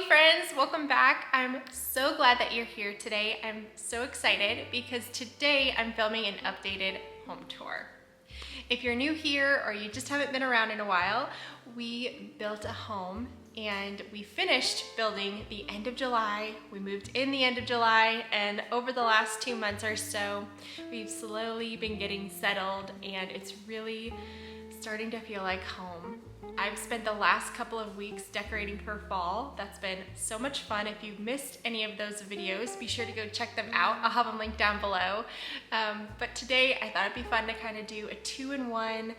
friends, welcome back. I'm so glad that you're here today. I'm so excited because today I'm filming an updated home tour. If you're new here or you just haven't been around in a while, we built a home and we finished building the end of July. We moved in the end of July, and over the last 2 months or so, we've slowly been getting settled and it's really starting to feel like home. I've spent the last couple of weeks decorating for fall. That's been so much fun. If you've missed any of those videos, be sure to go check them out. I'll have them linked down below. But today I thought it'd be fun to kind of do a 2-in-1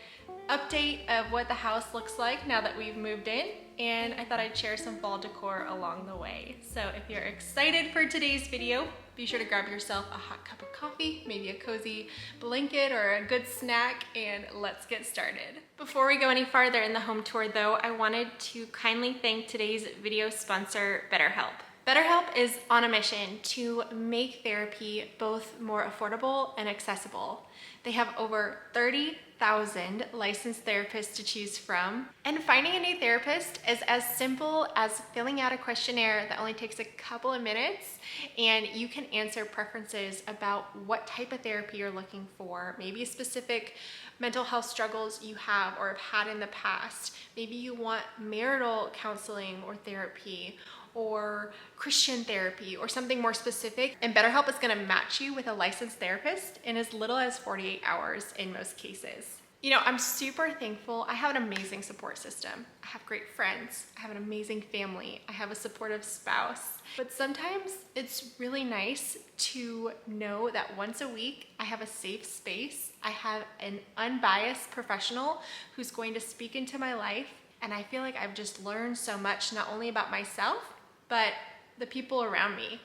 update of what the house looks like now that we've moved in, and I thought I'd share some fall decor along the way. So if you're excited for today's video, be sure to grab yourself a hot cup of coffee, maybe a cozy blanket or a good snack, and let's get started. Before we go any farther in the home tour though, I wanted to kindly thank today's video sponsor, BetterHelp. BetterHelp is on a mission to make therapy both more affordable and accessible. They have over 30,000 licensed therapists to choose from, and finding a new therapist is as simple as filling out a questionnaire that only takes a couple of minutes, and you can answer preferences about what type of therapy you're looking for, maybe specific mental health struggles you have or have had in the past. Maybe you want marital counseling or therapy, or Christian therapy, or something more specific, and BetterHelp is gonna match you with a licensed therapist in as little as 48 hours in most cases. You know, I'm super thankful. I have an amazing support system. I have great friends. I have an amazing family. I have a supportive spouse. But sometimes it's really nice to know that once a week I have a safe space. I have an unbiased professional who's going to speak into my life, and I feel like I've just learned so much, not only about myself, but the people around me.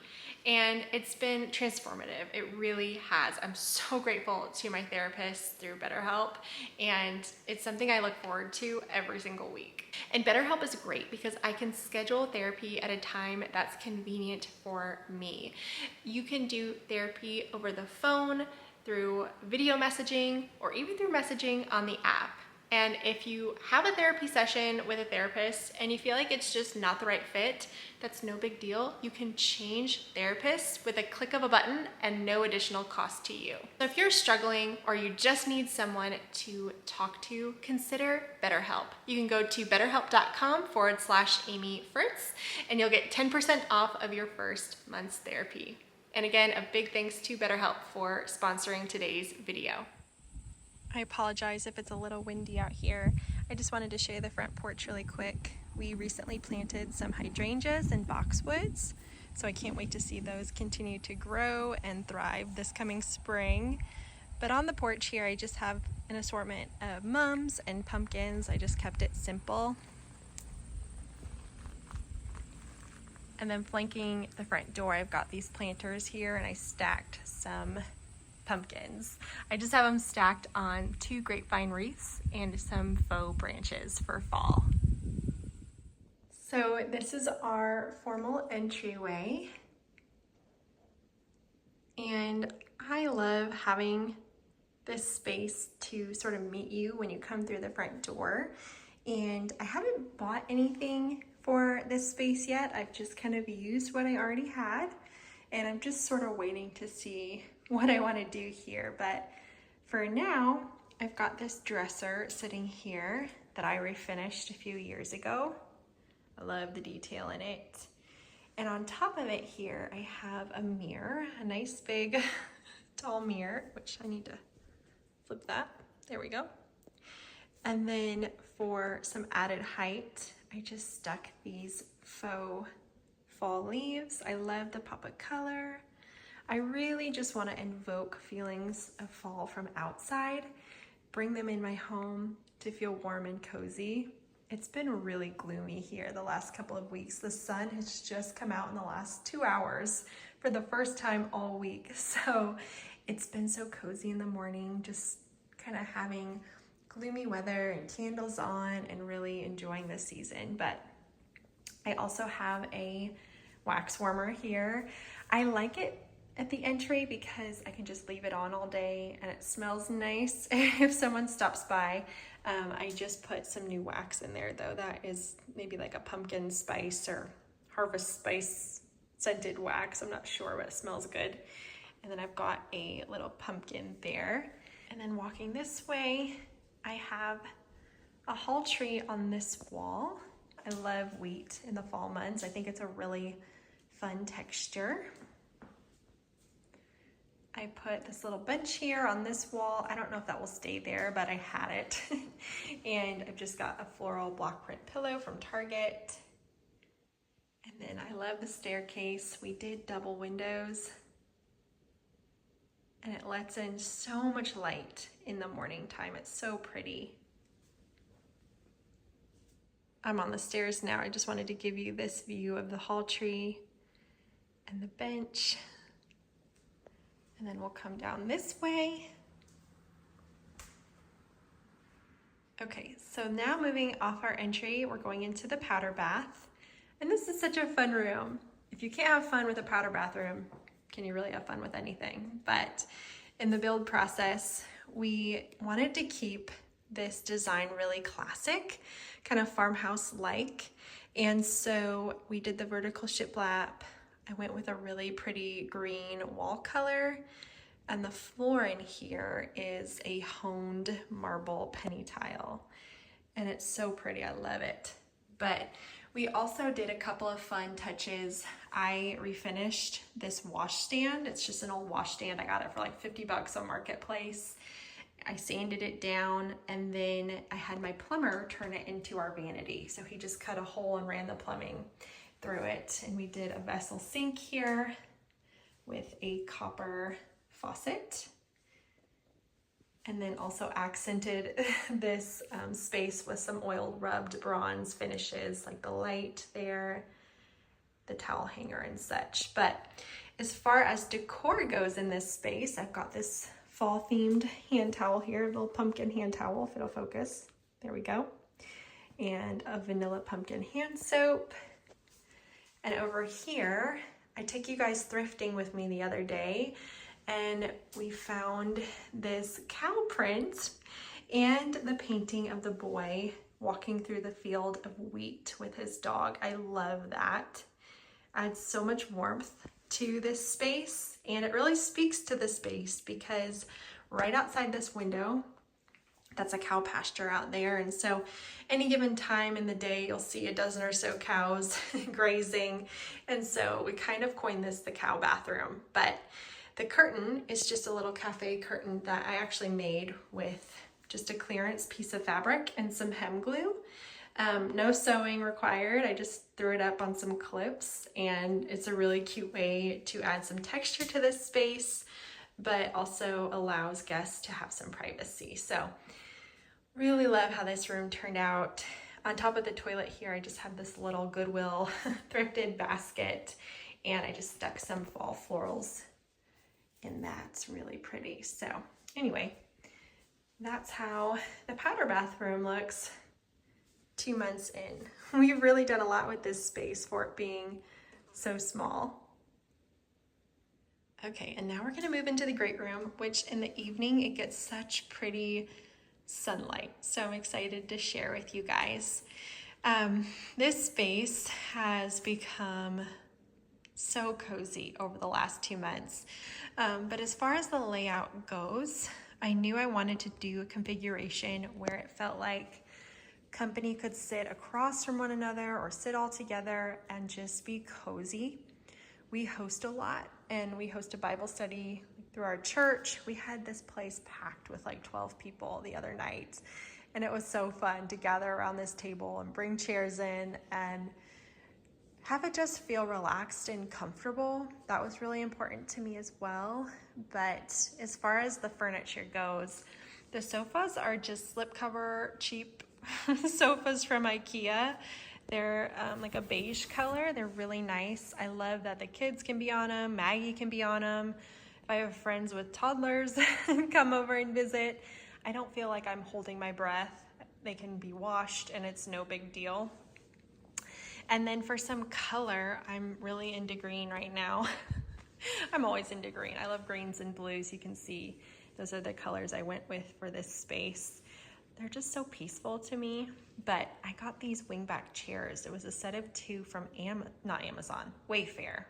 And it's been transformative. It really has. I'm so grateful to my therapist through BetterHelp, and it's something I look forward to every single week. And BetterHelp is great because I can schedule therapy at a time that's convenient for me. You can do therapy over the phone, through video messaging, or even through messaging on the app. And if you have a therapy session with a therapist and you feel like it's just not the right fit, that's no big deal. You can change therapists with a click of a button and no additional cost to you. So if you're struggling or you just need someone to talk to, consider BetterHelp. You can go to betterhelp.com/Amy Fritz and you'll get 10% off of your first month's therapy. And again, a big thanks to BetterHelp for sponsoring today's video. I apologize if it's a little windy out here. I just wanted to show you the front porch really quick. We recently planted some hydrangeas and boxwoods, so I can't wait to see those continue to grow and thrive this coming spring. But on the porch here, I just have an assortment of mums and pumpkins. I just kept it simple. And then flanking the front door, I've got these planters here, and I stacked some pumpkins. I just have them stacked on 2 grapevine wreaths and some faux branches for fall. So this is our formal entryway, and I love having this space to sort of meet you when you come through the front door. And I haven't bought anything for this space yet. I've just kind of used what I already had, and I'm just sort of waiting to see what I want to do here. But for now, I've got this dresser sitting here that I refinished a few years ago. I love the detail in it. And on top of it here, I have a mirror, a nice big tall mirror, which I need to flip that. There we go. And then for some added height, I just stuck these faux fall leaves. I love the pop of color. I really just want to invoke feelings of fall from outside, bring them in my home to feel warm and cozy. It's been really gloomy here the last couple of weeks. The sun has just come out in the last 2 hours for the first time all week. So it's been so cozy in the morning, just kind of having gloomy weather and candles on and really enjoying the season. But I also have a wax warmer here. I like it at the entry because I can just leave it on all day and it smells nice if someone stops by. I just put some new wax in there though. That is maybe like a pumpkin spice or harvest spice scented wax. I'm not sure, but it smells good. And then I've got a little pumpkin there. And then walking this way, I have a hall tree on this wall. I love wheat in the fall months. I think it's a really fun texture. I put this little bench here on this wall. I don't know if that will stay there, but I had it. And I've just got a floral block print pillow from Target. And then I love the staircase. We did double windows. And it lets in so much light in the morning time. It's so pretty. I'm on the stairs now. I just wanted to give you this view of the hall tree and the bench. And then we'll come down this way. Okay, so now moving off our entry, we're going into the powder bath. And this is such a fun room. If you can't have fun with a powder bathroom, can you really have fun with anything? But in the build process, we wanted to keep this design really classic, kind of farmhouse-like. And so we did the vertical shiplap. I went with a really pretty green wall color, and the floor in here is a honed marble penny tile, and it's so pretty. I love it. But we also did a couple of fun touches. I refinished this wash stand. It's just an old wash stand. I got it for like 50 bucks on Marketplace. I sanded it down, and then I had my plumber turn it into our vanity. So he just cut a hole and ran the plumbing through it. And we did a vessel sink here with a copper faucet. And then also accented this space with some oil rubbed bronze finishes, like the light there, the towel hanger and such. But as far as decor goes in this space, I've got this fall themed hand towel here, a little pumpkin hand towel, if it'll focus. There we go. And a vanilla pumpkin hand soap. And over here, I took you guys thrifting with me the other day, and we found this cow print and the painting of the boy walking through the field of wheat with his dog. I love that. Adds so much warmth to this space, and it really speaks to the space because right outside this window, that's a cow pasture out there. And so any given time in the day, you'll see a dozen or so cows grazing. And so we kind of coined this the cow bathroom. But the curtain is just a little cafe curtain that I actually made with just a clearance piece of fabric and some hem glue. No sewing required. I just threw it up on some clips, and it's a really cute way to add some texture to this space, but also allows guests to have some privacy. So really love how this room turned out. On top of the toilet here, I just have this little Goodwill thrifted basket, and I just stuck some fall florals in that. It's really pretty. So anyway, that's how the powder bathroom looks 2 months in. We've really done a lot with this space for it being so small. Okay, and now we're gonna move into the great room, which in the evening, it gets such pretty sunlight. So I'm excited to share with you guys. This space has become so cozy over the last 2 months. But as far as the layout goes, I knew I wanted to do a configuration where it felt like company could sit across from one another or sit all together and just be cozy. We host a lot, and we host a Bible study through our church. We had this place packed with like 12 people the other night, and it was so fun to gather around this table and bring chairs in and have it just feel relaxed and comfortable. That was really important to me as well. But as far as the furniture goes, the sofas are just slipcover cheap sofas from IKEA. They're like a beige color. They're really nice. I love that the kids can be on them. Maggie can be on them. If I have friends with toddlers come over and visit, I don't feel like I'm holding my breath. They can be washed and it's no big deal. And then for some color, I'm really into green right now. I'm always into green. I love greens and blues. You can see those are the colors I went with for this space. they're just so peaceful to me. But I got these wingback chairs. It was a set of 2 from not Amazon, Wayfair.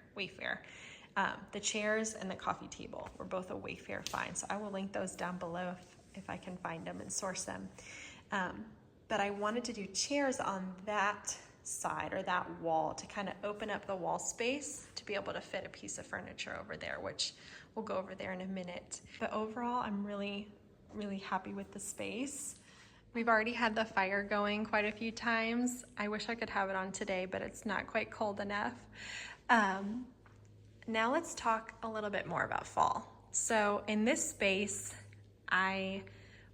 The chairs and the coffee table were both a Wayfair find. So I will link those down below if I can find them and source them. But I wanted to do chairs on that side or that wall to kind of open up the wall space to be able to fit a piece of furniture over there, which we'll go over there in a minute. But overall, I'm really happy with the space. We've already had the fire going quite a few times. I wish I could have it on today, but it's not quite cold enough. Now let's talk a little bit more about fall. So in this space, I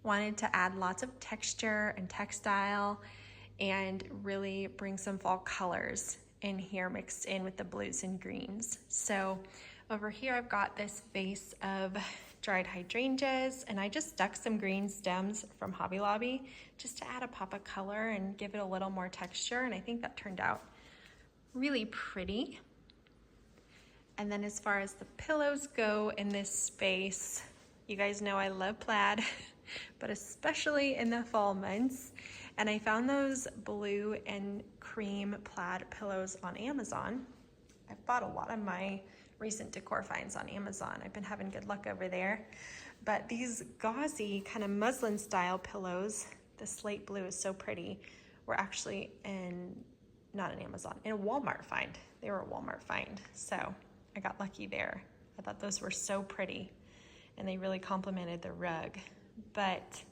wanted to add lots of texture and textile and really bring some fall colors in here mixed in with the blues and greens. So over here I've got this vase of dried hydrangeas, and I just stuck some green stems from Hobby Lobby just to add a pop of color and give it a little more texture, and I think that turned out really pretty. And then as far as the pillows go in this space, you guys know I love plaid, but especially in the fall months. And I found those blue and cream plaid pillows on Amazon. I've bought a lot of my recent decor finds on Amazon. I've been having good luck over there. But these gauzy kind of muslin style pillows, the slate blue is so pretty, were actually not an Amazon, in a Walmart find. They were a Walmart find. So I got lucky there. I thought those were so pretty and they really complemented the rug. But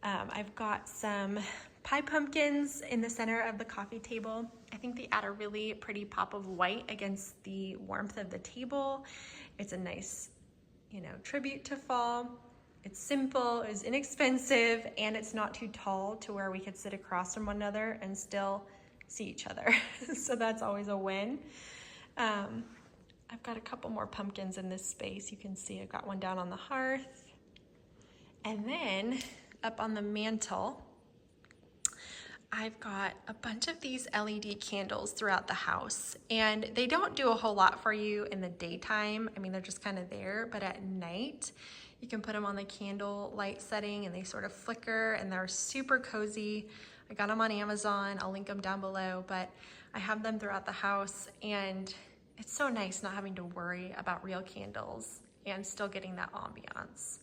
I've got some pie pumpkins in the center of the coffee table. I think they add a really pretty pop of white against the warmth of the table. It's a nice, tribute to fall. It's simple, it's inexpensive, and it's not too tall to where we could sit across from one another and still see each other. So that's always a win. I've got a couple more pumpkins in this space. You can see I've got one down on the hearth. And then up on the mantle, I've got a bunch of these LED candles throughout the house, and they don't do a whole lot for you in the daytime. I mean, they're just kind of there, but at night, you can put them on the candle light setting and they sort of flicker and they're super cozy. I got them on Amazon. I'll link them down below, but I have them throughout the house, and it's so nice not having to worry about real candles and still getting that ambiance.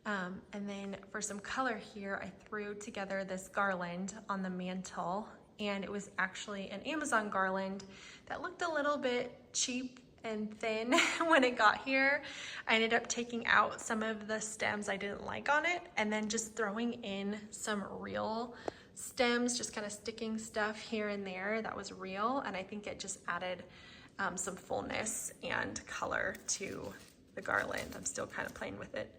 And then for some color here, I threw together this garland on the mantle, and it was actually an Amazon garland that looked a little bit cheap and thin when it got here. I ended up taking out some of the stems I didn't like on it and then just throwing in some real stems, just kind of sticking stuff here and there that was real, and I think it just added some fullness and color to the garland. I'm still kind of playing with it.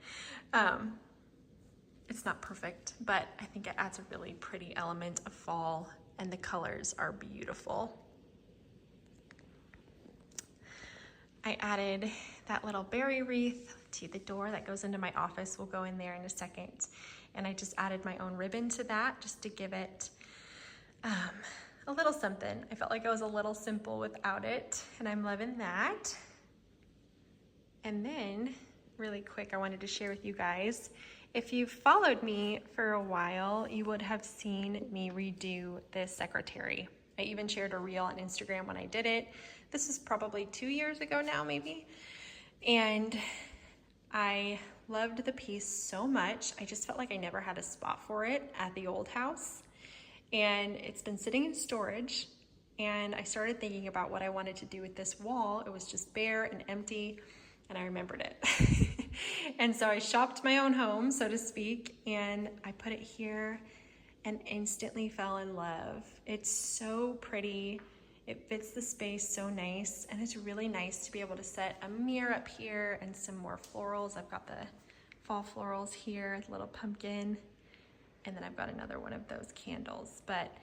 It's not perfect, but I think it adds a really pretty element of fall, and the colors are beautiful. I added that little berry wreath to the door that goes into my office. We'll go in there in a second. And I just added my own ribbon to that just to give it a little something. I felt like I was a little simple without it, and I'm loving that. And then really quick, I wanted to share with you guys, if you've followed me for a while, you would have seen me redo this secretary. I even shared a reel on Instagram when I did it. This is probably 2 years ago now, maybe. And I loved the piece so much. I just felt like I never had a spot for it at the old house. And it's been sitting in storage. And I started thinking about what I wanted to do with this wall. It was just bare and empty, and I remembered it. And so I shopped my own home, so to speak, and I put it here and instantly fell in love. It's so pretty. It fits the space so nice, and it's really nice to be able to set a mirror up here and some more florals. I've got the fall florals here, a little pumpkin, and then I've got another one of those candles. But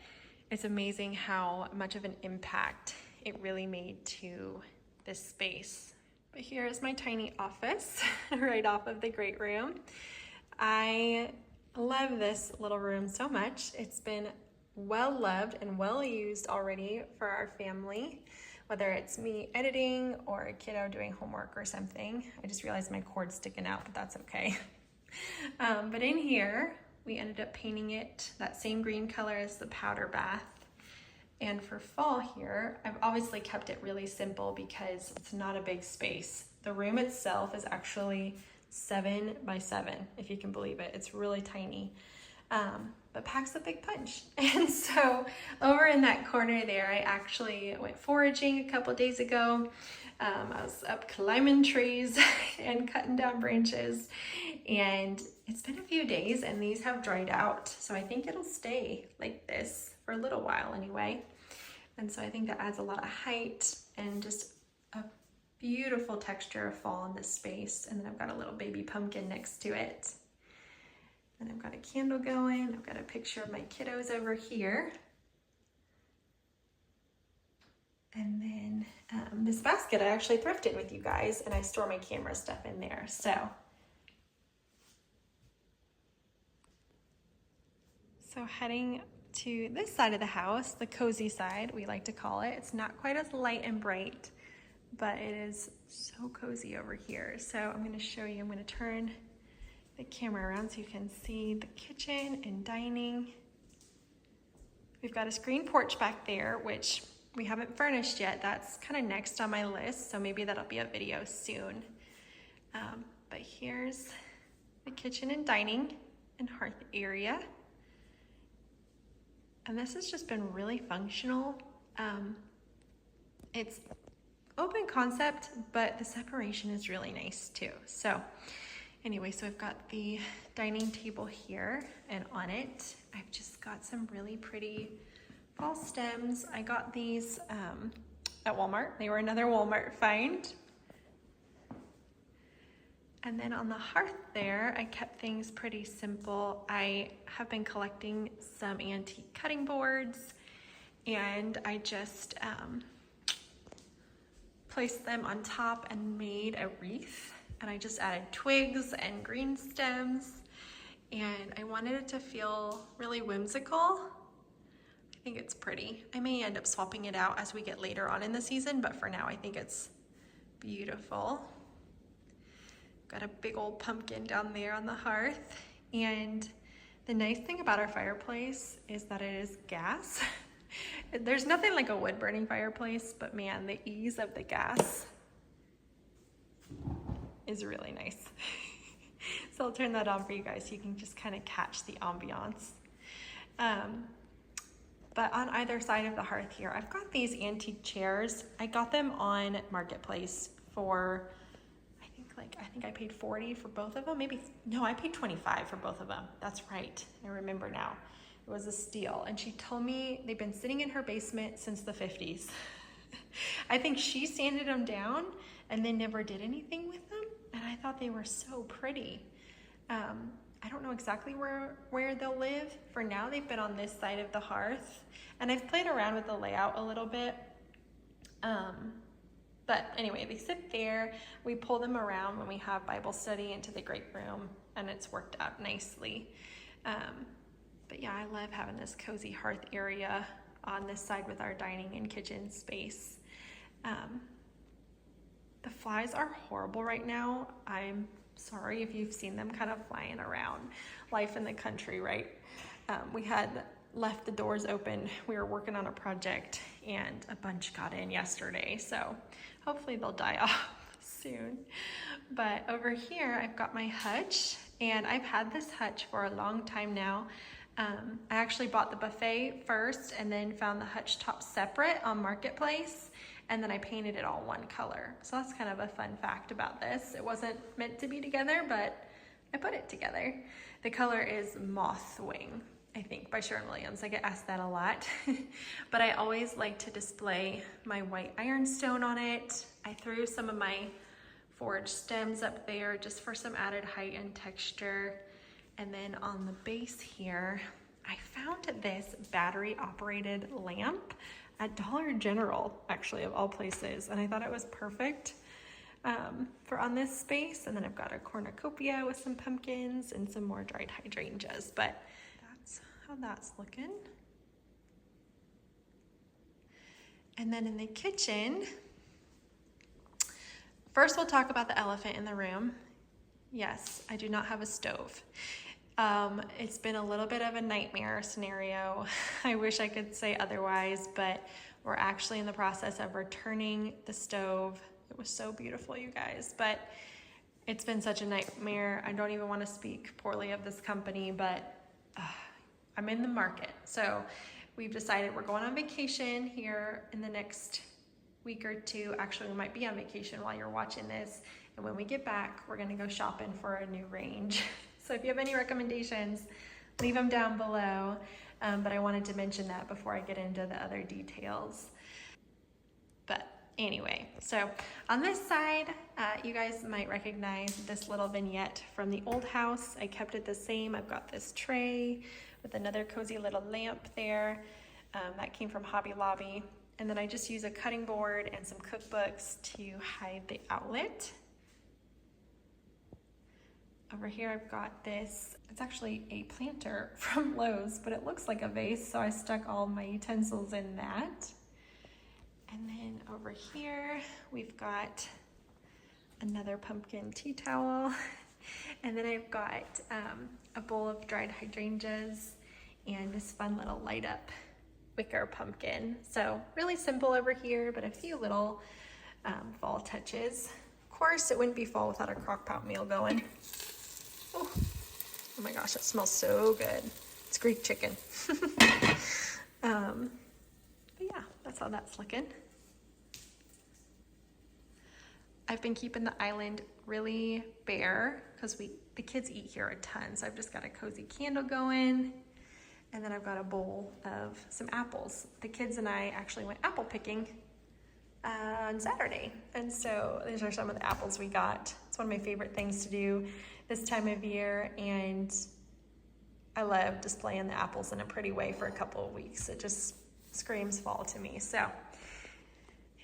it's amazing how much of an impact it really made to this space. But here is my tiny office right off of the great room. I love this little room so much. It's been well loved and well used already for our family, whether it's me editing or a kiddo doing homework or something. I just realized my cord's sticking out, but that's okay. But in here, We ended up painting it that same green color as the powder bath. And for fall here, I've obviously kept it really simple because it's not a big space. The room itself is actually 7 by 7, if you can believe it. It's really tiny, but packs a big punch. And so over in that corner there, I actually went foraging a couple days ago. I was up climbing trees and cutting down branches, and it's been a few days and these have dried out. So I think it'll stay like this for a little while anyway. And so I think that adds a lot of height and just a beautiful texture of fall in this space. And then I've got a little baby pumpkin next to it. And I've got a candle going. I've got a picture of my kiddos over here. And then this basket I actually thrifted with you guys, and I store my camera stuff in there. So heading to this side of the house, the cozy side, we like to call it. It's not quite as light and bright, but it is so cozy over here. So I'm going to show you, I'm going to turn the camera around so you can see the kitchen and dining. We've got a screen porch back there, which we haven't furnished yet. That's kind of next on my list, so maybe that'll be a video soon. But here's the kitchen and dining and hearth area. And this has just been really functional. It's open concept, but the separation is really nice too. So anyway, so I've got the dining table here, and on it, I've just got some really pretty fall stems. I got these at Walmart. They were another Walmart find. And then on the hearth there, I kept things pretty simple. I have been collecting some antique cutting boards, and I just placed them on top and made a wreath. And I just added twigs and green stems, and I wanted it to feel really whimsical. I think it's pretty. I may end up swapping it out as we get later on in the season, but for now I think it's beautiful. Got a big old pumpkin down there on the hearth. And the nice thing about our fireplace is that it is gas. There's nothing like a wood burning fireplace, but man, the ease of the gas is really nice. So I'll turn that on for you guys so you can just kind of catch the ambiance. But on either side of the hearth here, I've got these antique chairs. I got them on Marketplace for, I think I paid 40 for both of them. Maybe, no, I paid 25 for both of them. That's right, I remember now. It was a steal. And she told me they've been sitting in her basement since the 50s. I think she sanded them down and then never did anything with them. And I thought they were so pretty. I don't know exactly where they'll live. For now, they've been on this side of the hearth. And I've played around with the layout a little bit. But anyway, they sit there. We pull them around when we have Bible study into the great room, and it's worked out nicely. But yeah, I love having this cozy hearth area on this side with our dining and kitchen space. The flies are horrible right now. I'm sorry if you've seen them kind of flying around. Life in the country, right? We had left the doors open. We were working on a project and a bunch got in yesterday. So hopefully they'll die off soon. But over here, I've got my hutch, and I've had this hutch for a long time now. I actually bought the buffet first and then found the hutch top separate on Marketplace, and then I painted it all one color. So that's kind of a fun fact about this. It wasn't meant to be together, but I put it together. The color is Mothwing, I think, by Sherwin-Williams. I get asked that a lot. But I always like to display my white ironstone on it. I threw some of my forage stems up there just for some added height and texture. And then on the base here, I found this battery operated lamp at Dollar General, actually, of all places. And I thought it was perfect for on this space. And then I've got a cornucopia with some pumpkins and some more dried hydrangeas. But that's how that's looking. And then in the kitchen, first we'll talk about the elephant in the room. Yes, I do not have a stove. It's been a little bit of a nightmare scenario. I wish I could say otherwise, but we're actually in the process of returning the stove. It was so beautiful, you guys, but it's been such a nightmare. I don't even want to speak poorly of this company, but I'm in the market. So we've decided we're going on vacation here in the next week or two. Actually, we might be on vacation while you're watching this. And when we get back, we're gonna go shopping for a new range. So if you have any recommendations, leave them down below. But I wanted to mention that before I get into the other details. But anyway, so on this side, you guys might recognize this little vignette from the old house. I kept it the same. I've got this tray with another cozy little lamp there. That came from Hobby Lobby. And then I just use a cutting board and some cookbooks to hide the outlet. Over here I've got this, it's actually a planter from Lowe's, but it looks like a vase, so I stuck all my utensils in that. And then over here we've got another pumpkin tea towel. And then I've got a bowl of dried hydrangeas and this fun little light up wicker pumpkin. So really simple over here, but a few little fall touches. Of course, it wouldn't be fall without a crock pot meal going. Oh my gosh, it smells so good. It's Greek chicken. But yeah, that's how that's looking. I've been keeping the island really bare because the kids eat here a ton. So I've just got a cozy candle going. And then I've got a bowl of some apples. The kids and I actually went apple picking on Saturday. And so these are some of the apples we got. It's one of my favorite things to do this time of year. And I love displaying the apples in a pretty way for a couple of weeks. It just screams fall to me. So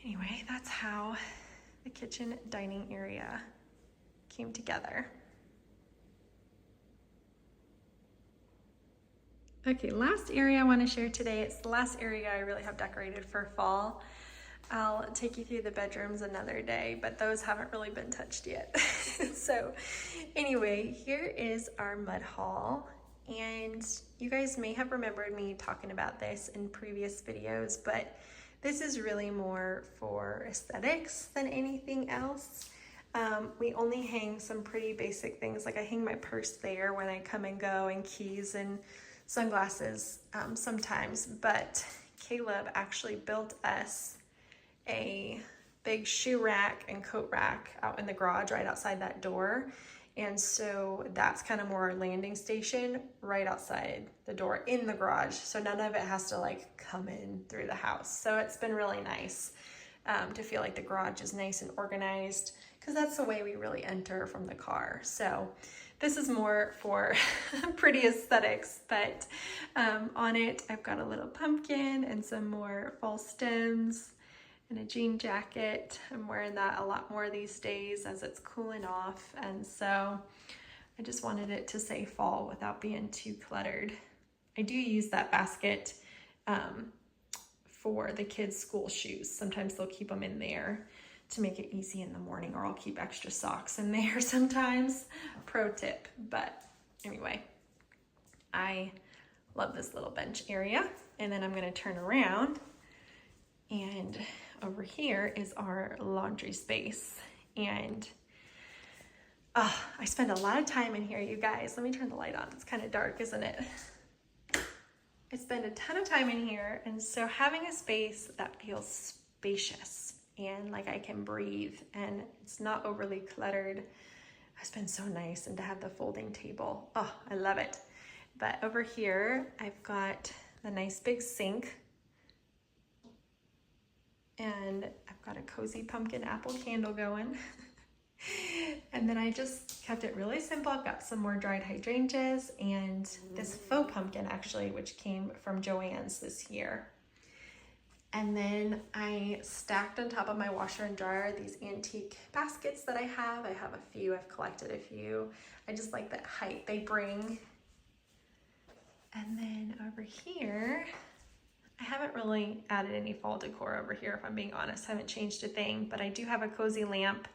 anyway, that's how the kitchen dining area came together. Okay, last area I want to share today. It's the last area I really have decorated for fall. I'll take you through the bedrooms another day, but those haven't really been touched yet. So anyway, here is our mud hall. And you guys may have remembered me talking about this in previous videos, but this is really more for aesthetics than anything else. We only hang some pretty basic things, like I hang my purse there when I come and go, and keys and sunglasses sometimes, but Caleb actually built us a big shoe rack and coat rack out in the garage right outside that door. And so that's kind of more our landing station right outside the door in the garage. So none of it has to like come in through the house. So it's been really nice to feel like the garage is nice and organized, because that's the way we really enter from the car. So this is more for pretty aesthetics, but on it I've got a little pumpkin and some more fall stems and a jean jacket. I'm wearing that a lot more these days as it's cooling off, and so I just wanted it to say fall without being too cluttered. I do use that basket for the kids' school shoes. Sometimes they'll keep them in there to make it easy in the morning, or I'll keep extra socks in there sometimes. Pro tip. But anyway, I love this little bench area. And then I'm going to turn around, and over here is our laundry space. And I spend a lot of time in here, you guys. Let me turn the light on. It's kind of dark, isn't it? I spend a ton of time in here, and so having a space that feels spacious and like I can breathe and it's not overly cluttered has been so nice. And to have the folding table, oh, I love it. But over here I've got the nice big sink, and I've got a cozy pumpkin apple candle going. And then I just kept it really simple. I've got some more dried hydrangeas and this faux pumpkin actually, which came from Joann's this year. And then I stacked on top of my washer and dryer these antique baskets that I have. I have a few, I've collected a few. I just like that height they bring. And then over here, I haven't really added any fall decor over here, if I'm being honest. I haven't changed a thing, but I do have a cozy lamp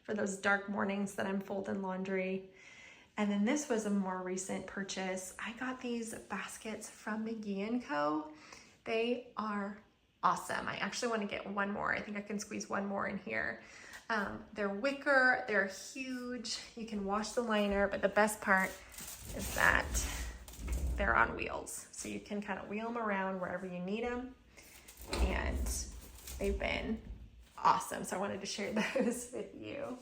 for those dark mornings that I'm folding laundry. And then this was a more recent purchase. I got these baskets from McGee & Co. They are awesome. I actually want to get one more. I think I can squeeze one more in here. They're wicker, they're huge. You can wash the liner, but the best part is that they're on wheels. So you can kind of wheel them around wherever you need them. And they've been awesome. So I wanted to share those with you.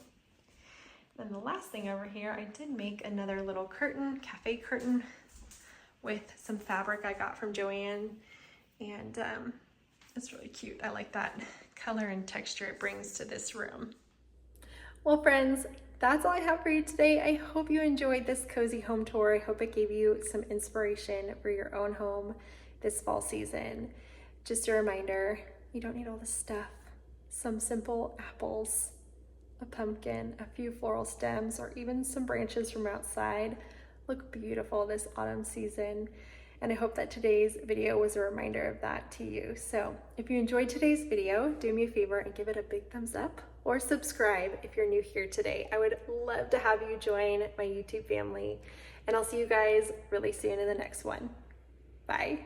Then the last thing over here, I did make another little curtain, cafe curtain with some fabric I got from Joann. And it's really cute. I like that color and texture it brings to this room. Well, friends, that's all I have for you today. I hope you enjoyed this cozy home tour. I hope it gave you some inspiration for your own home this fall season. Just a reminder, you don't need all this stuff. Some simple apples, a pumpkin, a few floral stems, or even some branches from outside look beautiful this autumn season. And I hope that today's video was a reminder of that to you. So if you enjoyed today's video, do me a favor and give it a big thumbs up or subscribe if you're new here today. I would love to have you join my YouTube family, and I'll see you guys really soon in the next one. Bye.